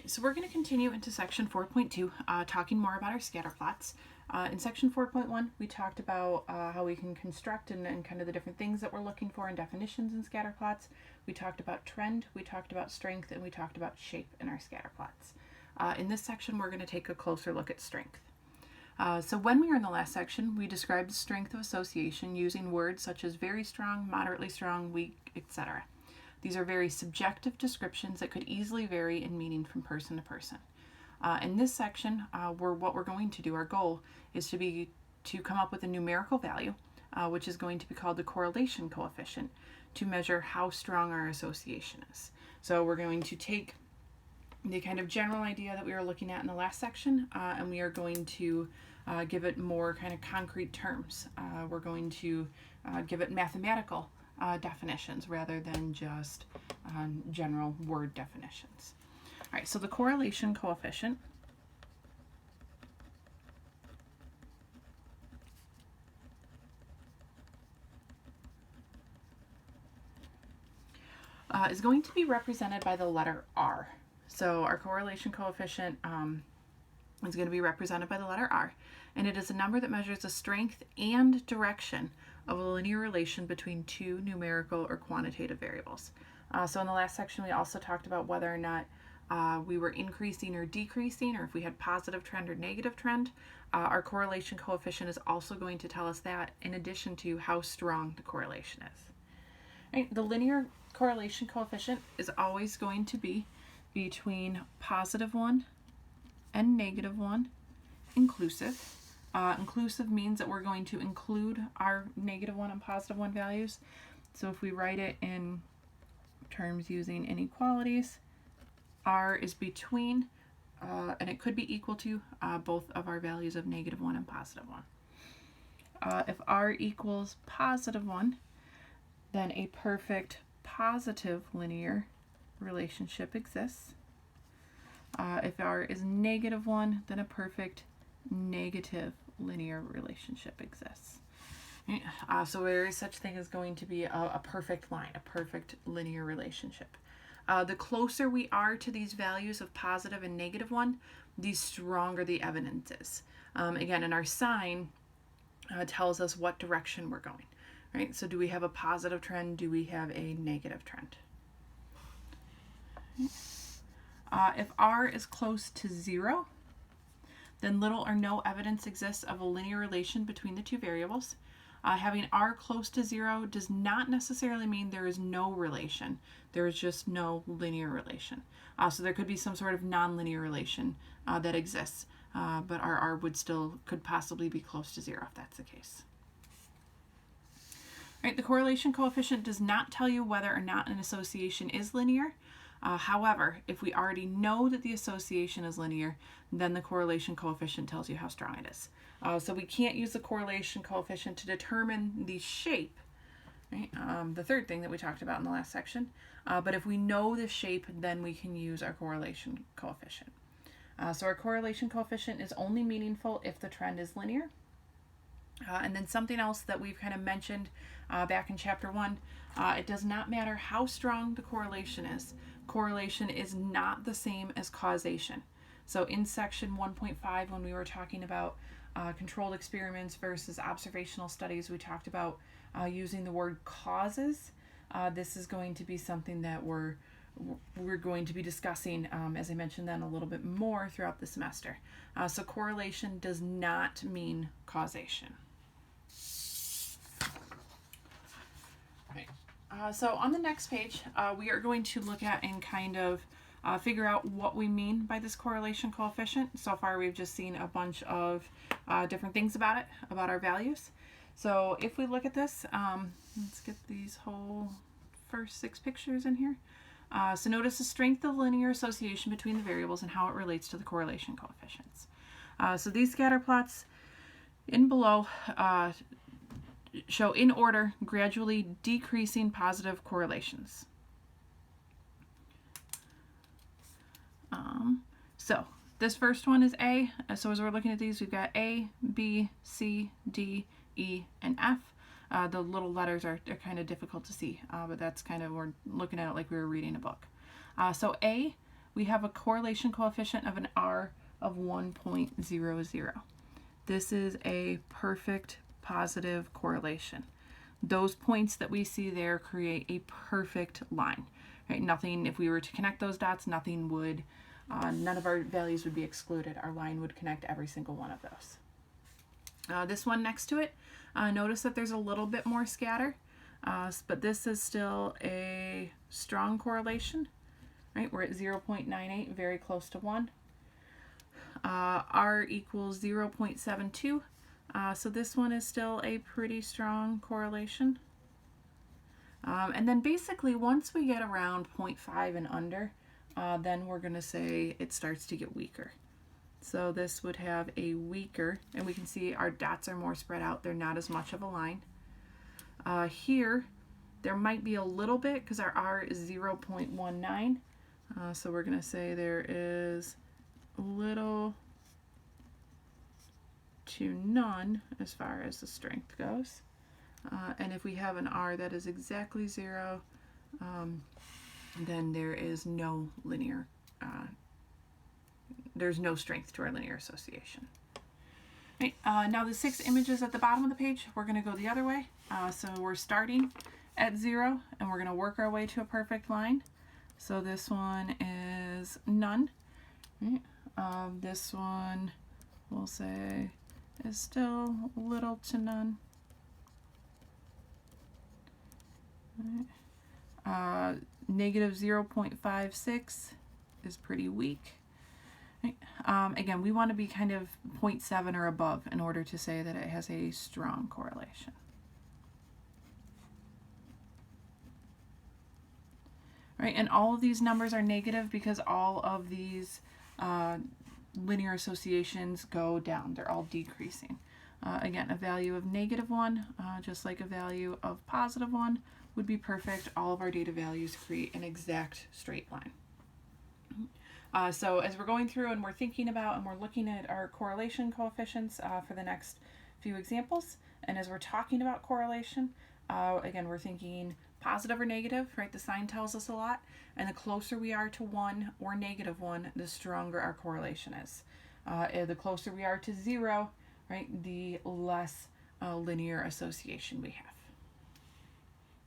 right, so we're going to continue into section 4.2, talking more about our scatter plots. In section 4.1, we talked about how we can construct and kind of the different things that we're looking for in definitions in scatter plots. We talked about trend, we talked about strength, and we talked about shape in our scatter plots. In this section, we're going to take a closer look at strength. So when we were in the last section, we described the strength of association using words such as very strong, moderately strong, weak, etc. These are very subjective descriptions that could easily vary in meaning from person to person. In this section, what we're going to do, our goal is to come up with a numerical value, which is going to be called the correlation coefficient, to measure how strong our association is. So we're going to take the kind of general idea that we were looking at in the last section, and we are going to give it more kind of concrete terms. We're going to give it mathematical definitions rather than just general word definitions. All right, so the correlation coefficient is going to be represented by the letter R. So our correlation coefficient is going to be represented by the letter R, and it is a number that measures the strength and direction of a linear relation between two numerical or quantitative variables. So in the last section, we also talked about whether or not we were increasing or decreasing, or if we had positive trend or negative trend. Our correlation coefficient is also going to tell us that, in addition to how strong the correlation is. Right? The linear correlation coefficient is always going to be between +1 and -1 inclusive. Inclusive means that we're going to include our -1 and +1 values. So if we write it in terms using inequalities, R is between, and it could be equal to both of our values of -1 and +1. If R equals +1, then a perfect positive linear relationship exists. If R is -1, then a perfect negative linear relationship exists. So there is such thing as going to be a perfect line, a perfect linear relationship. The closer we are to these values of positive and -1, the stronger the evidence is. Again, and our sign tells us what direction we're going. Right? So do we have a positive trend? Do we have a negative trend? If R is close to 0, then little or no evidence exists of a linear relation between the two variables. Having R close to 0 does not necessarily mean there is no relation. There is just no linear relation. So there could be some sort of nonlinear relation that exists, but our R could possibly be close to 0 if that's the case. Right, the correlation coefficient does not tell you whether or not an association is linear. However, if we already know that the association is linear, then the correlation coefficient tells you how strong it is. So we can't use the correlation coefficient to determine the shape, right? The third thing that we talked about in the last section. But if we know the shape, then we can use our correlation coefficient. So our correlation coefficient is only meaningful if the trend is linear. And then something else that we've kind of mentioned back in chapter 1, it does not matter how strong the correlation is. Correlation is not the same as causation. So in section 1.5, when we were talking about controlled experiments versus observational studies, we talked about using the word causes. This is going to be something that we're going to be discussing, as I mentioned then, a little bit more throughout the semester. So correlation does not mean causation. So on the next page, we are going to look at and kind of figure out what we mean by this correlation coefficient. So far we've just seen a bunch of different things about it, about our values. So if we look at this, let's get these whole first 6 pictures in here. So notice the strength of linear association between the variables and how it relates to the correlation coefficients. So these scatter plots in below show in order gradually decreasing positive correlations. So this first one is A. So as we're looking at these, we've got A, B, C, D, E, and F. The little letters are kind of difficult to see, but that's kind of, we're looking at it like we were reading a book. So A, we have a correlation coefficient of an R of 1.00. This is a perfect positive correlation. Those points that we see there create a perfect line, right? Nothing, if we were to connect those dots, nothing would, none of our values would be excluded. Our line would connect every single one of those. This one next to it, notice that there's a little bit more scatter, but this is still a strong correlation, right? We're at 0.98, very close to 1. R equals 0.72. So this one is still a pretty strong correlation. And then basically once we get around 0.5 and under, then we're going to say it starts to get weaker. So this would have a weaker, and we can see our dots are more spread out. They're not as much of a line. Here, there might be a little bit because our R is 0.19. So we're going to say there is little to none as far as the strength goes. And if we have an R that is exactly 0, then there is no linear, there's no strength to our linear association. Right, now the 6 images at the bottom of the page, we're going to go the other way. So we're starting at 0 and we're going to work our way to a perfect line. So this one is none. Right? This one we'll say is still little to none. Right. Negative 0.56 is pretty weak. Right. Again, we want to be kind of 0.7 or above in order to say that it has a strong correlation. Right, and all of these numbers are negative because all of these linear associations go down. They're all decreasing. Again, a value of -1, just like a value of +1, would be perfect. All of our data values create an exact straight line. So as we're going through and we're thinking about and we're looking at our correlation coefficients for the next few examples, and as we're talking about correlation, again, we're thinking positive or negative, right? The sign tells us a lot, and the closer we are to 1 or -1, the stronger our correlation is. The closer we are to 0, right, the less linear association we have.